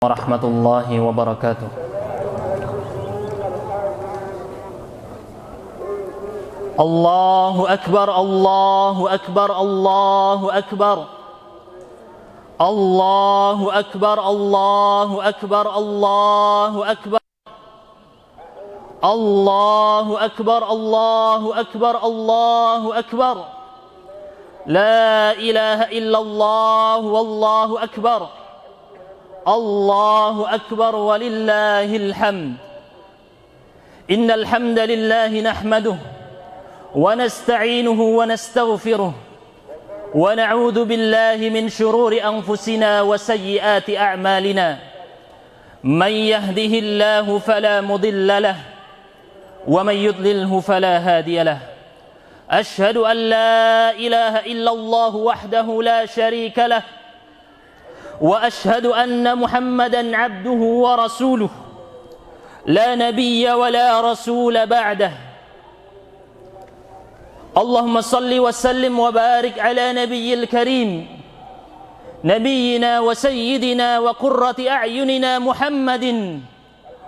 warahmatullahi wabarakatuh. Allahu akbar, Allahu akbar, Allahu akbar. Allahu akbar, Allahu akbar, Allahu akbar. Allahu akbar, Allahu akbar, Allahu akbar. La ilaha illallah wallahu akbar. Allahu akbar walillahil hamd. Innal hamdalillah nahmaduhu wa nasta'inuhu wa nastaghfiruh wa na'udzu billahi min shururi anfusina wa sayyiati a'malina. Man yahdihillahu fala mudilla lahu wa man yudlilhu fala hadiya lahu. Ashhadu an la ilaha illallah wahdahu la sharika lahu wa ashhadu anna Muhammadan abduhu wa rasuluh la nabiyya wa la rasula ba'dah. Allahumma salli wa sallim wa barik ala nabiyyil karim nabiyyina wa sayyidina wa qurrati a'yunina Muhammadin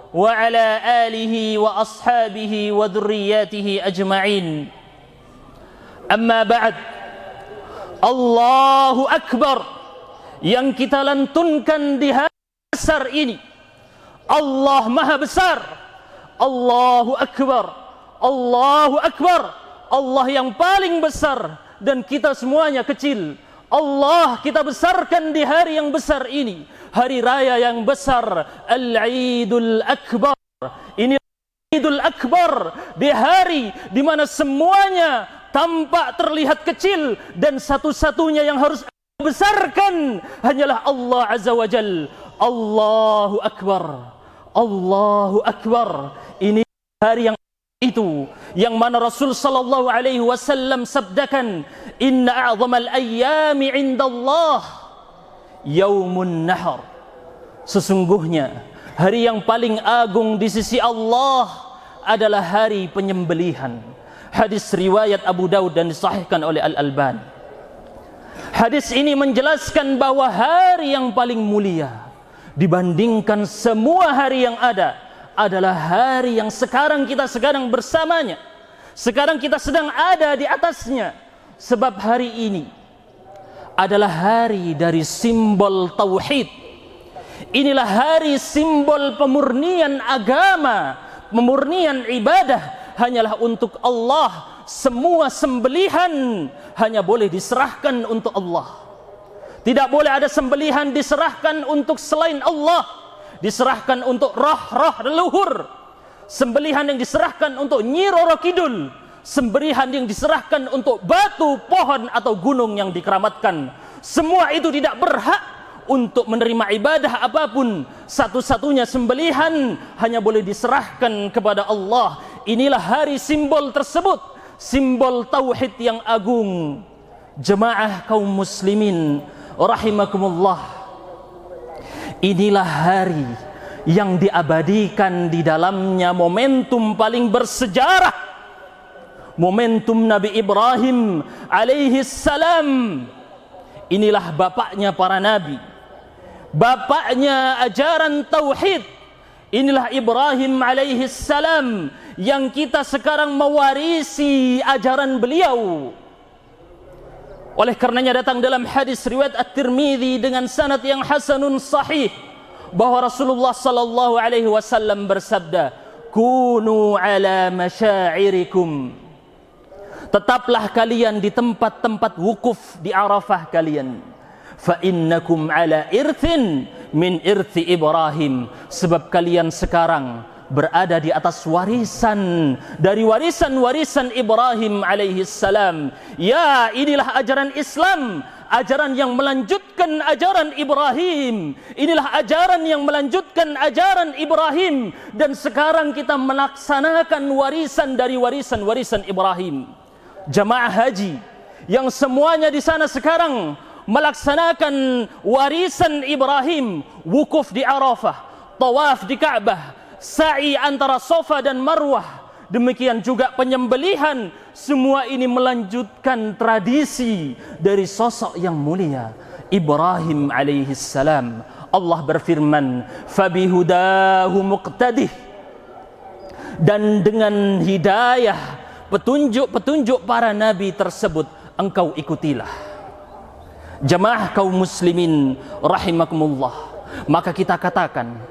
wa ala alihi wa ashabihi wa dhurriyyatihi ajma'in. Amma ba'd. Allahu akbar yang kita lantunkan di hari besar ini. Allah Maha Besar. Allahu Akbar. Allahu Akbar. Allah yang paling besar dan kita semuanya kecil. Allah kita besarkan di hari yang besar ini. Hari raya yang besar, Al-Idul Akbar. Ini Idul Akbar, di hari di mana semuanya tampak terlihat kecil dan satu-satunya yang harus besarkan hanyalah Allah Azza wa Jal. Allahu Akbar, Allahu Akbar. Ini hari yang itu yang mana Rasul sallallahu alaihi wasallam sabdakan, inna a'zamal ayyami 'indallah yaumun nahar. Sesungguhnya hari yang paling agung di sisi Allah adalah hari penyembelihan. Hadis riwayat Abu Daud dan disahihkan oleh Al-Albani. Hadis ini menjelaskan bahwa hari yang paling mulia dibandingkan semua hari yang ada adalah hari yang sekarang kita sedang bersamanya. Sekarang kita sedang ada di atasnya. Sebab hari ini adalah hari dari simbol tauhid. Inilah hari simbol pemurnian agama, pemurnian ibadah hanyalah untuk Allah. Semua sembelihan hanya boleh diserahkan untuk Allah. Tidak boleh ada sembelihan diserahkan untuk selain Allah. Diserahkan untuk roh-roh leluhur. Sembelihan yang diserahkan untuk Nyi Roro Kidul. Sembelihan yang diserahkan untuk batu, pohon atau gunung yang dikeramatkan. Semua itu tidak berhak untuk menerima ibadah apapun. Satu-satunya sembelihan hanya boleh diserahkan kepada Allah. Inilah hari simbol tersebut, simbol tauhid yang agung. Jemaah kaum muslimin rahimakumullah, inilah hari yang diabadikan di dalamnya momentum paling bersejarah, momentum Nabi Ibrahim alaihi salam. Inilah bapaknya para nabi, bapaknya ajaran tauhid. Inilah Ibrahim alaihi salam yang kita sekarang mewarisi ajaran beliau. Oleh karenanya datang dalam hadis riwayat At-Tirmidzi dengan sanad yang hasanun sahih bahwa Rasulullah sallallahu alaihi wasallam bersabda, "Kunu ala masyairikum." Tetaplah kalian di tempat-tempat wukuf di Arafah kalian. Fa innakum ala irthin min irthi Ibrahim. Sebab kalian sekarang berada di atas warisan dari warisan-warisan Ibrahim alaihi salam. Ya, inilah ajaran Islam, ajaran yang melanjutkan ajaran Ibrahim. Inilah ajaran yang melanjutkan ajaran Ibrahim. Dan sekarang kita melaksanakan warisan dari warisan-warisan Ibrahim. Jamaah haji yang semuanya di sana sekarang melaksanakan warisan Ibrahim, wukuf di Arafah, tawaf di Ka'bah, sa'i antara Safa dan Marwah, demikian juga penyembelihan. Semua ini melanjutkan tradisi dari sosok yang mulia Ibrahim alaihi salam. Allah berfirman, "Fabihudahu muqtadih." Dan dengan hidayah, petunjuk-petunjuk para nabi tersebut engkau ikutilah. Jamaah kaum muslimin rahimakumullah, maka kita katakan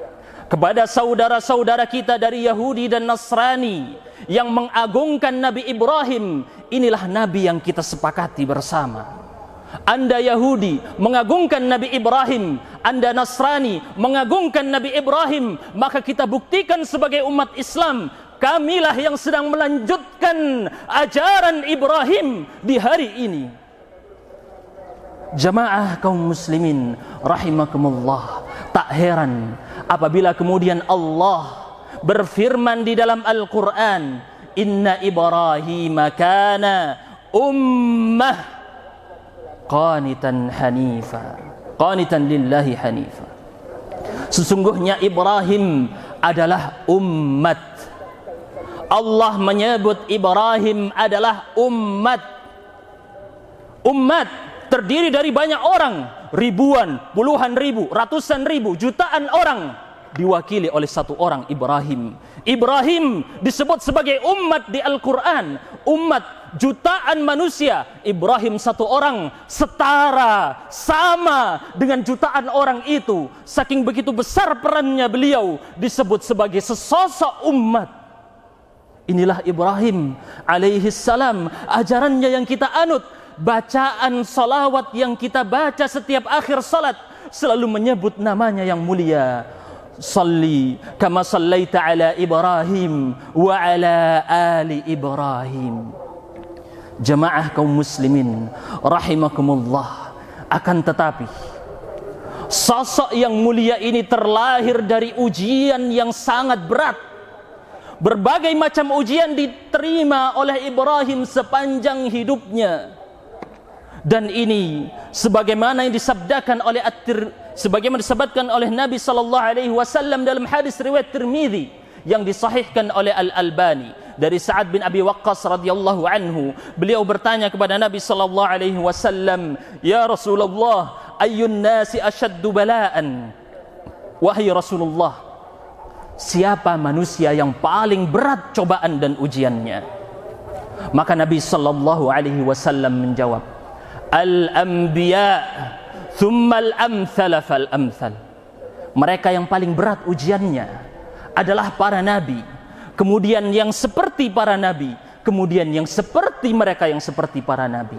kepada saudara-saudara kita dari Yahudi dan Nasrani yang mengagungkan Nabi Ibrahim, inilah nabi yang kita sepakati bersama. Anda Yahudi mengagungkan Nabi Ibrahim, Anda Nasrani mengagungkan Nabi Ibrahim, maka kita buktikan sebagai umat Islam, kamilah yang sedang melanjutkan ajaran Ibrahim di hari ini. Jamaah kaum muslimin rahimakumullah, tak heran apabila kemudian Allah berfirman di dalam Al-Quran, "Inna Ibrahim kana ummah qanitan hanifa, qanitan lillahi hanifa." Sesungguhnya Ibrahim adalah umat. Allah menyebut Ibrahim adalah umat. Umat terdiri dari banyak orang, ribuan, puluhan ribu, ratusan ribu, jutaan orang, diwakili oleh satu orang, Ibrahim. Ibrahim disebut sebagai umat di Al-Quran, umat jutaan manusia. Ibrahim satu orang setara, sama dengan jutaan orang itu. Saking begitu besar perannya beliau disebut sebagai sesosok umat. Inilah Ibrahim alaihi salam, ajarannya yang kita anut. Bacaan salawat yang kita baca setiap akhir salat selalu menyebut namanya yang mulia. Salli kama sallaita ala Ibrahim wa ala ali Ibrahim. Jamaah kaum muslimin rahimakumullah, akan tetapi sosok yang mulia ini terlahir dari ujian yang sangat berat. Berbagai macam ujian diterima oleh Ibrahim sepanjang hidupnya. Dan ini sebagaimana yang disabdakan oleh sebagaimana disabdakan oleh Nabi sallallahu alaihi wasallam dalam hadis riwayat Tirmizi yang disahihkan oleh Al-Albani dari Sa'ad bin Abi Waqqas radhiyallahu anhu. Beliau bertanya kepada Nabi sallallahu alaihi wasallam, "Ya Rasulullah, ayyun nasi ashaddu bala'an?" Wahai Rasulullah, siapa manusia yang paling berat cobaan dan ujiannya? Maka Nabi sallallahu alaihi wasallam menjawab, "Al-anbiya thumma al-amthal fal-amthal." Mereka yang paling berat ujiannya adalah para nabi, kemudian yang seperti para nabi, kemudian yang seperti mereka yang seperti para nabi.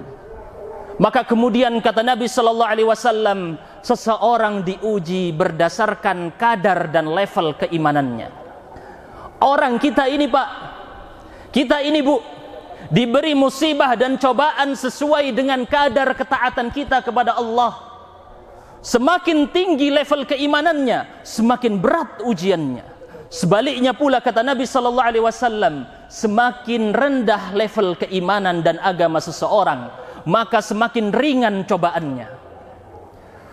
Maka kemudian kata Nabi sallallahu alaihi wasallam, seseorang diuji berdasarkan kadar dan level keimanannya. Orang kita ini, Pak, kita ini, Bu, diberi musibah dan cobaan sesuai dengan kadar ketaatan kita kepada Allah. Semakin tinggi level keimanannya, semakin berat ujiannya. Sebaliknya pula kata Nabi sallallahu alaihi wasallam, semakin rendah level keimanan dan agama seseorang, maka semakin ringan cobaannya.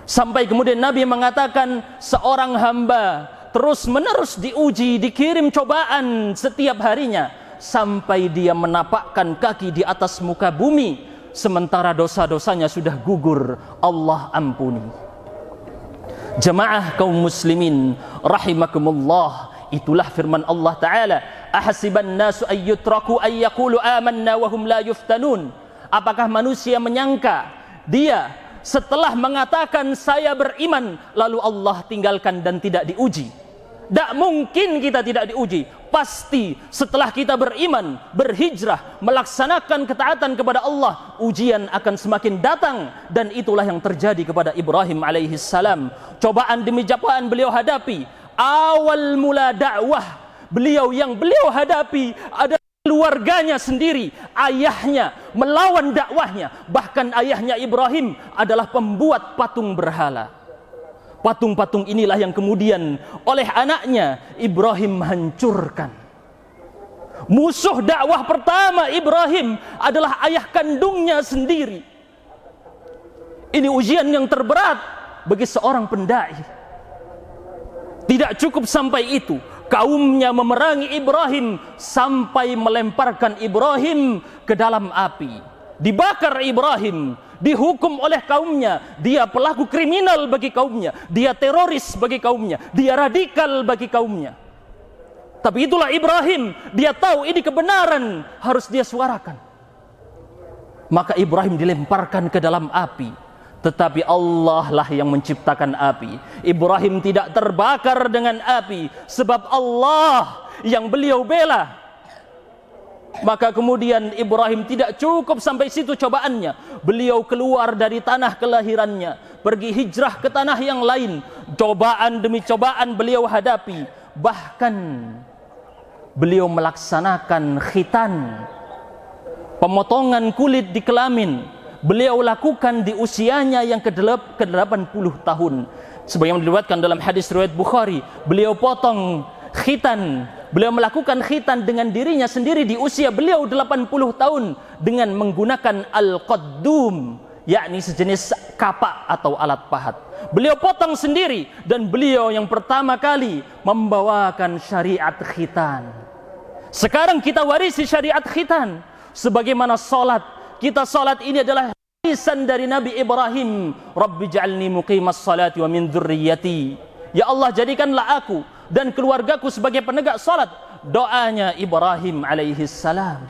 Sampai kemudian Nabi mengatakan, seorang hamba terus-menerus diuji, dikirim cobaan setiap harinya, sampai dia menapakkan kaki di atas muka bumi, sementara dosa-dosanya sudah gugur, Allah ampuni. Jamaah kaum muslimin rahimakumullah, itulah firman Allah Ta'ala, ahasiban nasu ayyutraku ayyakulu amanna wahum la yuftanun. Apakah manusia menyangka dia setelah mengatakan saya beriman lalu Allah tinggalkan dan tidak diuji? Tak mungkin kita tidak diuji. Pasti setelah kita beriman, berhijrah, melaksanakan ketaatan kepada Allah, ujian akan semakin datang. Dan itulah yang terjadi kepada Ibrahim alaihi salam. Cobaan demi cobaan beliau hadapi. Awal mula dakwah beliau yang beliau hadapi adalah keluarganya sendiri. Ayahnya melawan dakwahnya. Bahkan ayahnya Ibrahim adalah pembuat patung berhala. Patung-patung inilah yang kemudian oleh anaknya Ibrahim hancurkan. Musuh dakwah pertama Ibrahim adalah ayah kandungnya sendiri. Ini ujian yang terberat bagi seorang pendai. Tidak cukup sampai itu, kaumnya memerangi Ibrahim sampai melemparkan Ibrahim ke dalam api. dibakar Ibrahim, dihukum oleh kaumnya, dia pelaku kriminal bagi kaumnya, dia teroris bagi kaumnya, dia radikal bagi kaumnya. Tapi itulah Ibrahim, dia tahu ini kebenaran, harus dia suarakan. Maka Ibrahim dilemparkan ke dalam api, tetapi Allah lah yang menciptakan api. Ibrahim tidak terbakar dengan api, sebab Allah yang beliau bela. Maka kemudian Ibrahim tidak cukup sampai situ cobaannya. Beliau keluar dari tanah kelahirannya, pergi hijrah ke tanah yang lain. Cobaan demi cobaan beliau hadapi. Bahkan beliau melaksanakan khitan, pemotongan kulit di kelamin. Beliau lakukan di usianya yang ke-80 tahun. Sebagaimana diriwayatkan dalam hadis riwayat Bukhari, beliau potong khitan, beliau melakukan khitan dengan dirinya sendiri di usia beliau 80 tahun dengan menggunakan al-qaddum, yakni sejenis kapak atau alat pahat. Beliau potong sendiri dan beliau yang pertama kali membawakan syariat khitan. Sekarang kita warisi syariat khitan. Sebagaimana salat, kita salat ini adalah warisan dari Nabi Ibrahim. Rabbi ja'alni muqimas salati wa min dzurriyyati. Ya Allah, jadikanlah aku dan keluargaku sebagai penegak salat. Doanya Ibrahim alaihi salam.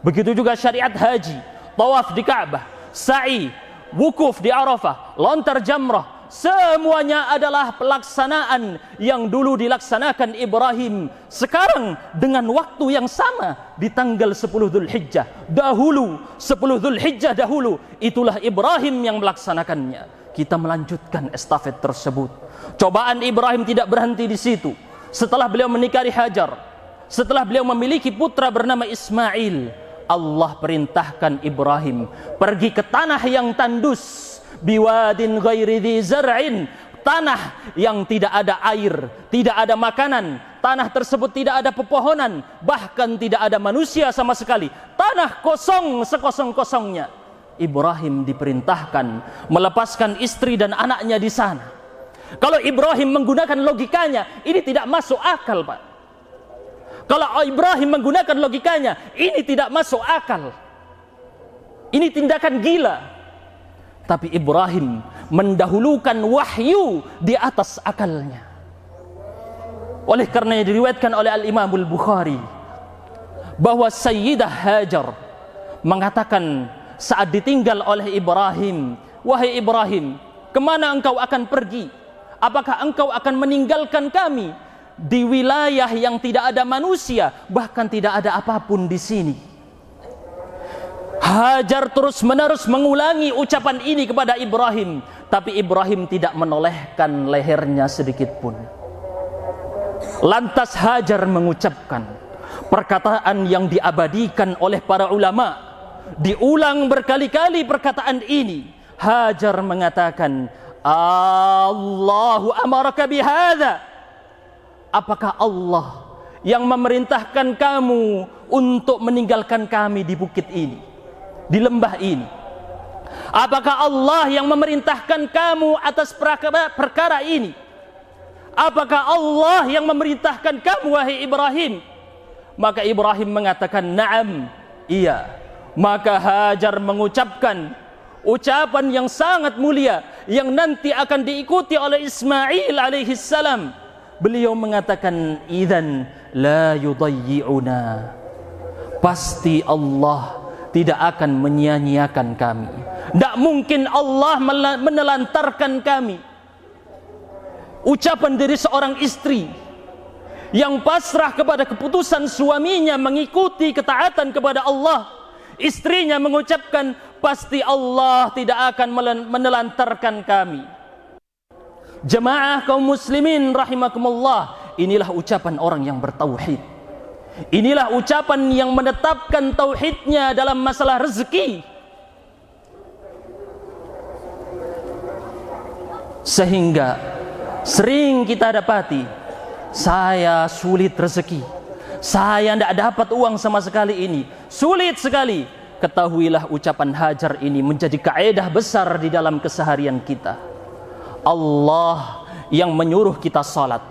Begitu juga syariat haji, tawaf di Ka'bah, sa'i, wukuf di Arafah, lontar jamrah. Semuanya adalah pelaksanaan yang dulu dilaksanakan Ibrahim. Sekarang dengan waktu yang sama di tanggal 10 Dzulhijjah. Dahulu 10 Dzulhijjah dahulu, itulah Ibrahim yang melaksanakannya. Kita melanjutkan estafet tersebut. Cobaan Ibrahim tidak berhenti di situ. Setelah beliau menikahi Hajar, setelah beliau memiliki putra bernama Ismail, Allah perintahkan Ibrahim pergi ke tanah yang tandus, biwadin ghairi dzi zar'in, tanah yang tidak ada air, tidak ada makanan, tanah tersebut tidak ada pepohonan, bahkan tidak ada manusia sama sekali, tanah kosong sekosong-kosongnya. Ibrahim diperintahkan melepaskan istri dan anaknya di sana. Kalau Ibrahim menggunakan logikanya, ini tidak masuk akal, Pak. Kalau Ibrahim menggunakan logikanya, ini tidak masuk akal. Ini tindakan gila. Tapi Ibrahim mendahulukan wahyu di atas akalnya. Oleh karena diriwayatkan oleh Al-Imam Al-Bukhari bahwa Sayyidah Hajar mengatakan saat ditinggal oleh Ibrahim, wahai Ibrahim, kemana engkau akan pergi? Apakah engkau akan meninggalkan kami di wilayah yang tidak ada manusia, bahkan tidak ada apapun di sini? Hajar terus-menerus mengulangi ucapan ini kepada Ibrahim, tapi Ibrahim tidak menolehkan lehernya sedikit pun. Lantas Hajar mengucapkan perkataan yang diabadikan oleh para ulama, diulang berkali-kali perkataan ini. Hajar mengatakan, Allahu amaraka bihadza. Apakah Allah yang memerintahkan kamu untuk meninggalkan kami di bukit ini, di lembah ini? Apakah Allah yang memerintahkan kamu atas perkara ini? Apakah Allah yang memerintahkan kamu, wahai Ibrahim? Maka Ibrahim mengatakan, na'am, iya. Maka Hajar mengucapkan ucapan yang sangat mulia yang nanti akan diikuti oleh Ismail alaihi salam. Beliau mengatakan, idzan la yudayyi'una. Pasti Allah tidak akan menyia-nyiakan kami. Tidak mungkin Allah menelantarkan kami. Ucapan dari seorang istri yang pasrah kepada keputusan suaminya mengikuti ketaatan kepada Allah. Istrinya mengucapkan, pasti Allah tidak akan menelantarkan kami. Jemaah kaum muslimin rahimakumullah, inilah ucapan orang yang bertauhid. Inilah ucapan yang menetapkan tauhidnya dalam masalah rezeki. Sehingga sering kita dapati, saya sulit rezeki, saya tidak dapat uang sama sekali ini, sulit sekali. Ketahuilah ucapan Hajar ini menjadi kaedah besar di dalam keseharian kita. Allah yang menyuruh kita salat,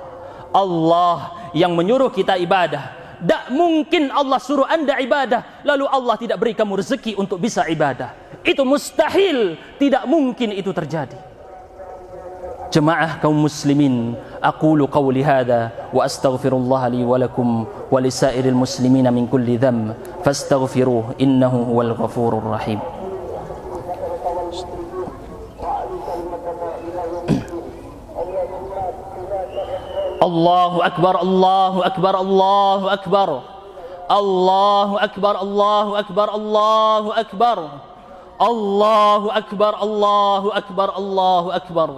Allah yang menyuruh kita ibadah, Tak mungkin Allah suruh anda ibadah, lalu Allah tidak beri kamu rezeki untuk bisa ibadah. Itu mustahil, tidak mungkin itu terjadi. Jemaah kaum muslimin, aqulu qawli hadha wa astaghfirullah li wa lakum wa lisairil muslimina min kulli dhanb fastaghfiruh innahu huwal ghafurur rahim. Allahu akbar, Allahu akbar, Allahu akbar. Allahu akbar, Allahu akbar, Allahu akbar. Allahu akbar, Allahu akbar, Allahu akbar.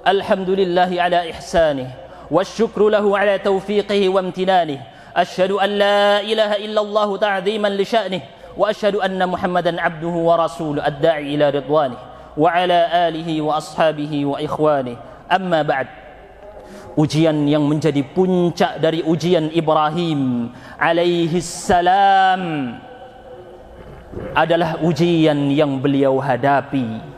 Alhamdulillahi ala ihsanih wasyukru lahu ala taufiqihi wa amtinanih. Asyhadu an la ilaha illallah ta'ziman li sya'nih wa asyhadu anna Muhammadan abduhu wa rasuluhu ad-da'i ila ridwanih wa ala alihi wa ashabihi wa ikhwanih. Amma ba'd. Ujian yang menjadi puncak dari ujian Ibrahim alaihi salam adalah ujian yang beliau hadapi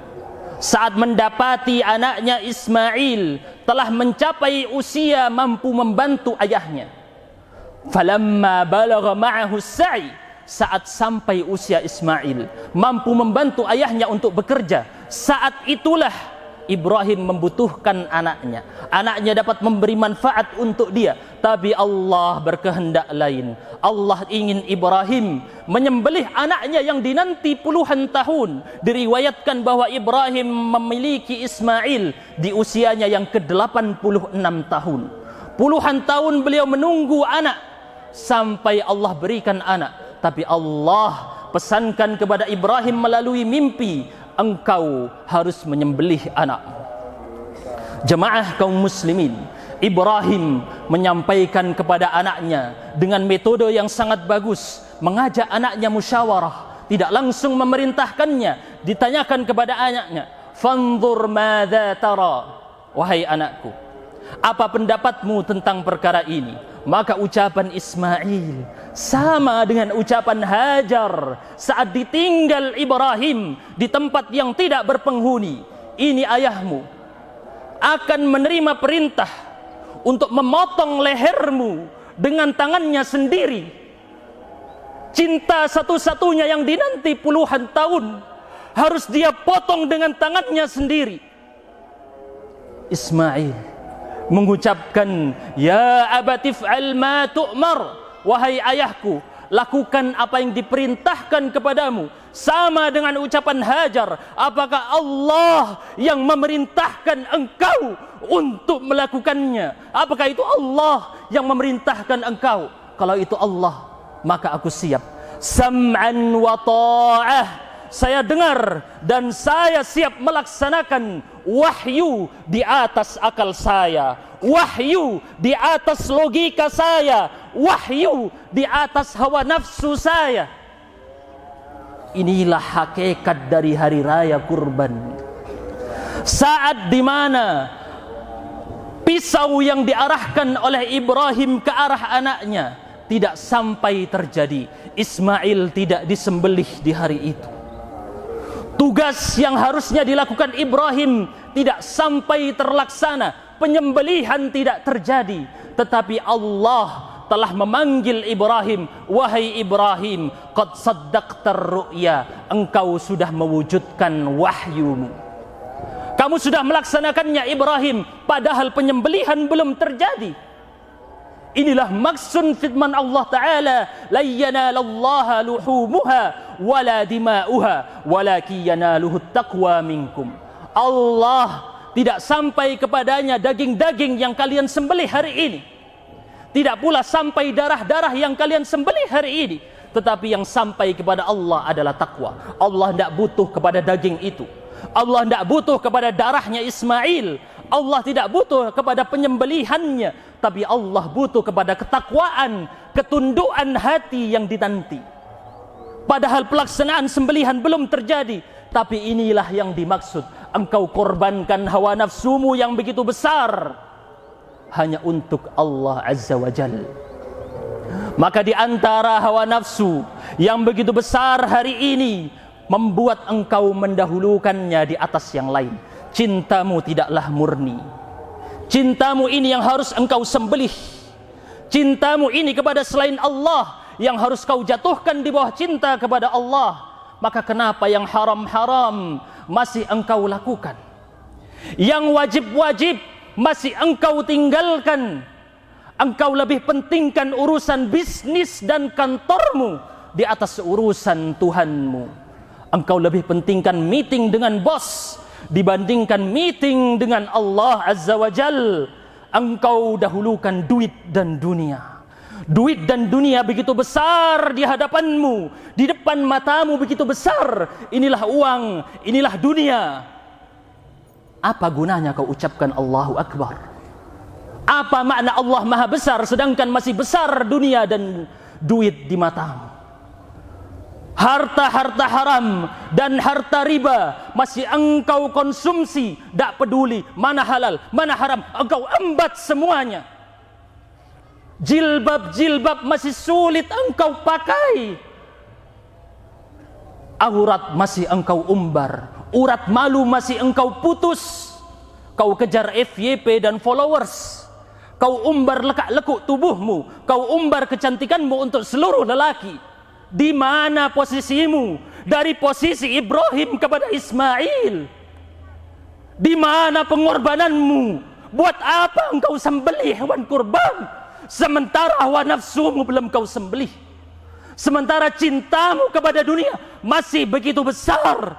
saat mendapati anaknya Ismail telah mencapai usia mampu membantu ayahnya. Falamma balagha ma'ahu sa'i, saat sampai usia Ismail mampu membantu ayahnya untuk bekerja, saat itulah Ibrahim membutuhkan anaknya. Anaknya dapat memberi manfaat untuk dia, tapi Allah berkehendak lain. Allah ingin Ibrahim menyembelih anaknya yang dinanti puluhan tahun. Diriwayatkan bahwa Ibrahim memiliki Ismail di usianya yang ke-86 tahun. Puluhan tahun beliau menunggu anak sampai Allah berikan anak. Tapi Allah pesankan kepada Ibrahim melalui mimpi, engkau harus menyembelih anakmu. Jemaah kaum muslimin, Ibrahim menyampaikan kepada anaknya dengan metode yang sangat bagus, mengajak anaknya musyawarah, tidak langsung memerintahkannya. Ditanyakan kepada anaknya, fanzur madza tara, wahai anakku, apa pendapatmu tentang perkara ini? Maka ucapan Ismail sama dengan ucapan Hajar saat ditinggal Ibrahim di tempat yang tidak berpenghuni. Ini ayahmu akan menerima perintah untuk memotong lehermu dengan tangannya sendiri. Cinta satu-satunya yang dinanti puluhan tahun harus dia potong dengan tangannya sendiri. Ismail mengucapkan, ya abatif al ma tu'mar, wahai ayahku, lakukan apa yang diperintahkan kepadamu. Sama dengan ucapan Hajar, apakah Allah yang memerintahkan engkau untuk melakukannya? Apakah itu Allah yang memerintahkan engkau? Kalau itu Allah, maka aku siap. Sam'an wa ta'ah, saya dengar dan saya siap melaksanakan wahyu di atas akal saya, wahyu di atas logika saya, wahyu di atas hawa nafsu saya. Inilah hakikat dari hari raya kurban. Saat di mana pisau yang diarahkan oleh Ibrahim ke arah anaknya tidak sampai terjadi, Ismail tidak disembelih di hari itu. Tugas yang harusnya dilakukan Ibrahim tidak sampai terlaksana, penyembelihan tidak terjadi. Tetapi Allah telah memanggil Ibrahim, wahai Ibrahim, qad saddaqtar ru'ya, engkau sudah mewujudkan wahyumu. Kamu sudah melaksanakannya Ibrahim, padahal penyembelihan belum terjadi. Inilah maksud firman Allah Ta'ala, la yanalallaha luhumuha wala dima'uha walakin yanaluhu taqwa minkum. Allah tidak sampai kepadanya daging-daging yang kalian sembelih hari ini, tidak pula sampai darah-darah yang kalian sembelih hari ini, tetapi yang sampai kepada Allah adalah takwa. Allah tidak butuh kepada daging itu, Allah tidak butuh kepada darahnya Ismail, Allah tidak butuh kepada penyembelihannya, tapi Allah butuh kepada ketakwaan, ketundukan hati yang dinanti. Padahal pelaksanaan sembelihan belum terjadi, tapi inilah yang dimaksud. Engkau korbankan hawa nafsumu yang begitu besar hanya untuk Allah Azza wa Jalla. Maka di antara hawa nafsu yang begitu besar hari ini membuat engkau mendahulukannya di atas yang lain. Cintamu tidaklah murni. Cintamu ini yang harus engkau sembelih. cintamu ini kepada selain Allah yang harus kau jatuhkan di bawah cinta kepada Allah, maka kenapa yang haram-haram masih engkau lakukan? Yang wajib-wajib masih engkau tinggalkan? Engkau lebih pentingkan urusan bisnis dan kantormu di atas urusan Tuhanmu. Engkau lebih pentingkan meeting dengan bos dibandingkan meeting dengan Allah Azza wa Jal. Engkau dahulukan duit dan dunia. Duit dan dunia begitu besar di hadapanmu, di depan matamu begitu besar. Inilah uang, inilah dunia. Apa gunanya kau ucapkan Allahu Akbar? Apa makna Allah Maha Besar sedangkan masih besar dunia dan duit di matamu? Harta-harta haram dan harta riba masih engkau konsumsi, tak peduli mana halal, mana haram, engkau embat semuanya. Jilbab-jilbab masih sulit engkau pakai. Aurat masih engkau umbar, urat malu masih engkau putus. Kau kejar FYP dan followers. Kau umbar lekak-lekuk tubuhmu, kau umbar kecantikanmu untuk seluruh lelaki. Di mana posisimu dari posisi Ibrahim kepada Ismail? Di mana pengorbananmu? Buat apa engkau sembelih hewan kurban sementara hawa nafsumu belum kau sembelih? Sementara cintamu kepada dunia masih begitu besar.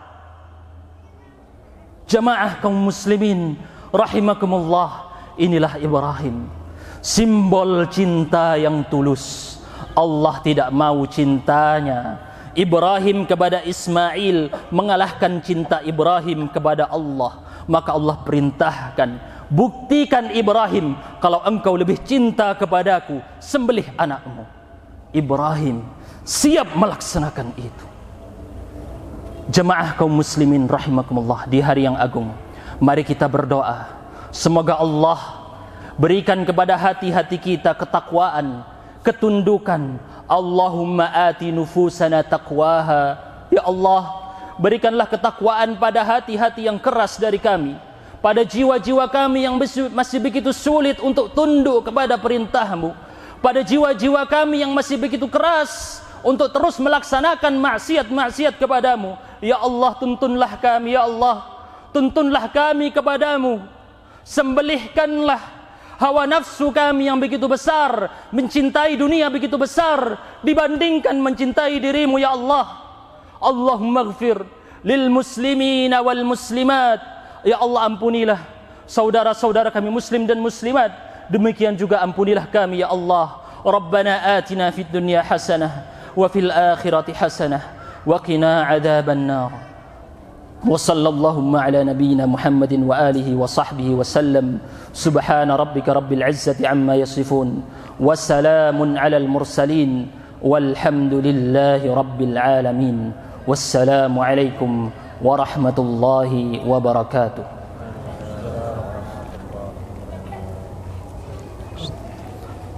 Jamaah kaum muslimin rahimakumullah, inilah Ibrahim, simbol cinta yang tulus. Allah tidak mau cintanya Ibrahim kepada Ismail mengalahkan cinta Ibrahim kepada Allah. Maka Allah perintahkan, buktikan Ibrahim kalau engkau lebih cinta kepadaku, sembelih anakmu. Ibrahim siap melaksanakan itu. Jemaah kaum muslimin rahimakumullah, di hari yang agung mari kita berdoa, semoga Allah berikan kepada hati-hati kita ketakwaan, ketundukan. Allahumma ati nufusana taqwaha. Ya Allah, berikanlah ketakwaan pada hati-hati yang keras dari kami, pada jiwa-jiwa kami yang masih begitu sulit untuk tunduk kepada perintah-Mu, pada jiwa-jiwa kami yang masih begitu keras untuk terus melaksanakan maksiat-maksiat kepadamu. Ya Allah, tuntunlah kami. Ya Allah, tuntunlah kami kepadamu. Sembelihkanlah hawa nafsu kami yang begitu besar, mencintai dunia begitu besar dibandingkan mencintai dirimu. Ya Allah, Allahumma ighfir lil muslimina wal muslimat. Ya Allah, ampunilah saudara-saudara kami muslim dan muslimat, demikian juga ampunilah kami. Ya Allah, Rabbana atina fid dunya hasanah wa fil akhirati hasanah wa qina adzaban nar. Wa sallallahu ala nabiyyina Muhammadin wa alihi wa sahbihi wa sallam. Subhana rabbika rabbil izzati amma yasifun wa salamun alal mursalin walhamdulillahi rabbil alamin. Wassalamu alaikum warahmatullahi wabarakatuh.